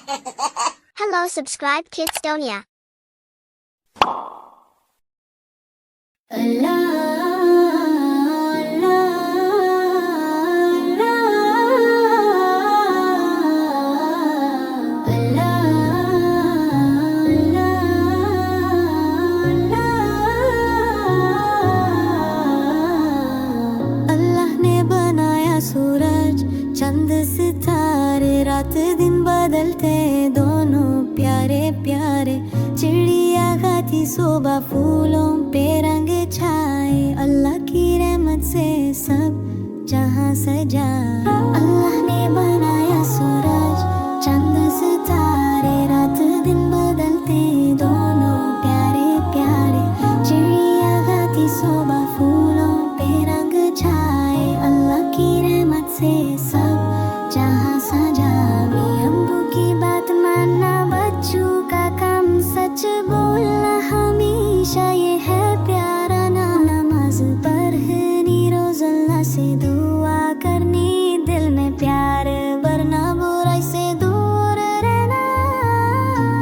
Hello, subscribe Kidstonia. अल्लाह ने बनाया सूरज चंद सितारे, रात दिन बदलते दोनों प्यारे प्यारे। चिड़िया गाती सुबह फूलों पे रंग छाए, अल्लाह की रहमत से सब जहां सजा। अल्लाह ने बनाया सूरज चंद सितारे, रात दिन बदलते दोनों प्यारे प्यारे। चिड़िया गाती सुबह फूलों पे रंग छाए, अल्लाह की रहमत से सब जहां सजा। अम्बू की बात मानना बच्चों का काम, सच बोलना हमेशा ये है प्यारा ना। नमाज पढ़नी रोज अल्लाह से दुआ करनी, दिल में प्यार भरना बुराई से दूर रहना।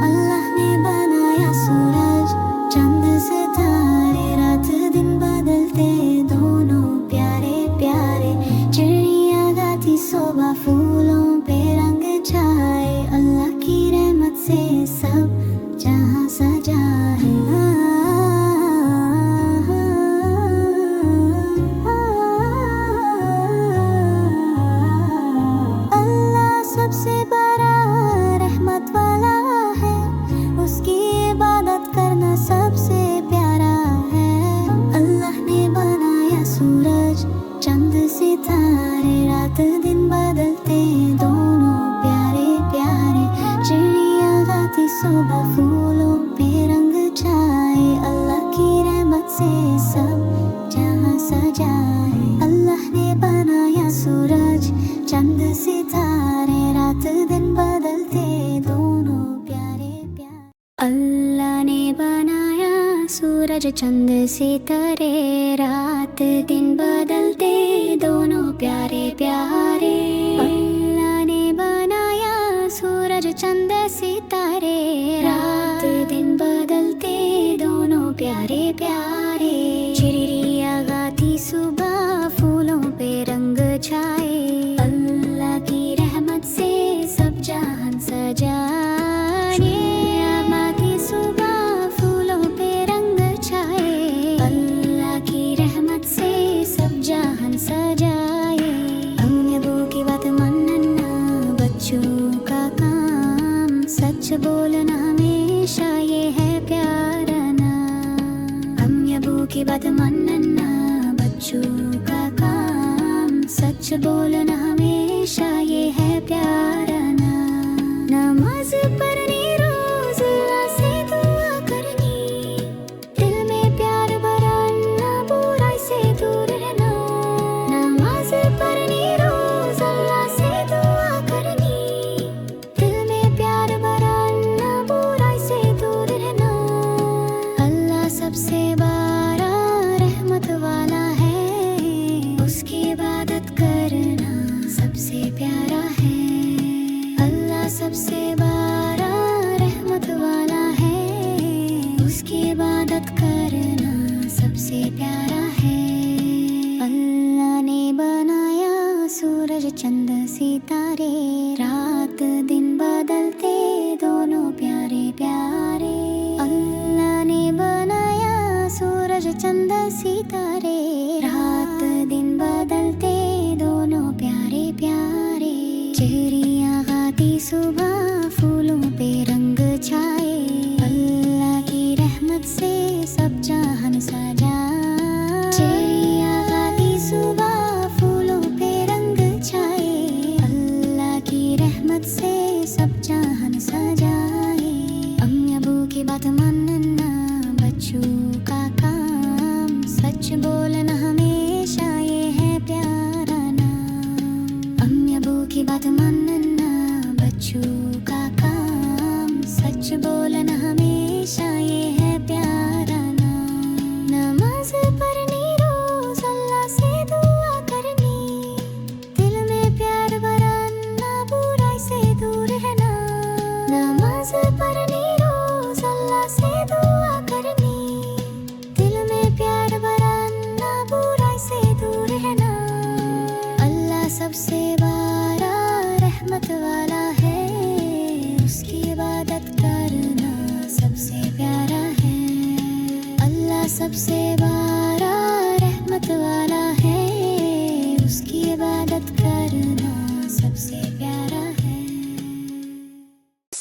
अल्लाह ने बनाया सूरज चंद सितारे, रात दिन बदलते दोनों प्यारे प्यारे। चिड़िया गाती सुबह फूलों पे रंग छाए, अल्लाह की रहमत से सब जहां सजा है। अल्लाह सबसे बड़ा रहमत वाला है, उसकी इबादत करना सबसे प्यारा है। अल्लाह ने बनाया सूरज चंद सितारे, रात दिन बदलते दोनों प्यारे प्यारे। चिड़िया गाती सुबह फूलों पे रंग छाए, अल्लाह की रहमत से सब जहां सजा है। अल्लाह ने बनाया सूरज चंद सितारे, रात दिन बदलते दोनों प्यारे प्यारे। अल्लाह ने बनाया सूरज चंद सितारे, रात दिन बदलते दोनों प्यारे प्यारे। अल्लाह ने बनाया सूरज चंद सितारे, रात दिन बदलते दोनों प्यारे प्यारे। चिड़िया गाती सुबह फूलों पे रंग छाए, अल्लाह की रहमत से सब जहान सजाए। गाती सुबह फूलों पे रंग छाए, अल्लाह की रहमत से सब जहान सजाए। अम्मी अबू की बात मानना बच्चों का काम, सच बोलना हमेशा ये है प्यारा ना। अम्मी अबू की बात मानना बच्चों का काम, सच बोलना हमेशा ये है प्यारा ना। नमाज पढ़नी रोज अल्लाह से दुआ करनी, दिल में प्यार भरना बुराई से दूर रहना। नमाज पढ़नी रोज अल्लाह से दुआ करनी, दिल में प्यार भरना बुराई से दूर रहना। अल्लाह सबसे बड़ा रहमत वाला है, उसकी इबादत करना सबसे प्यारा है। अल्लाह सबसे बड़ा रहमत वाला है, उसकी इबादत करना सबसे प्यारा है। अल्लाह ने बनाया सूरज चंद सितारे, रात दिन बदलते दोनों प्यारे प्यारे। अल्लाह ने बनाया सूरज चंद सितारे, रात दिन बदलते दोनों प्यारे प्यारे। चिड़िया गाती सुबह फूलों पे रंग छाए, अल्लाह की रहमत से सब जहान सजा। चिड़िया गाती सुबह फूलों पे रंग छाए, अल्लाह की रहमत से सब जहान सजाए। अम्मी अबू की बात मानना बच्चों का काम, सच बोलना हमेशा ये है प्यारा ना। अम्मी अबू की बात मानना बच्चों का काम, सच बोलना हमेशा ये है प्यारा ना। नमाज पढ़नी रोज अल्लाह से दुआ करनी, दिल में प्यार भरना बुराई से दूर रहना।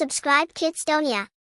subscribe Kitstonia.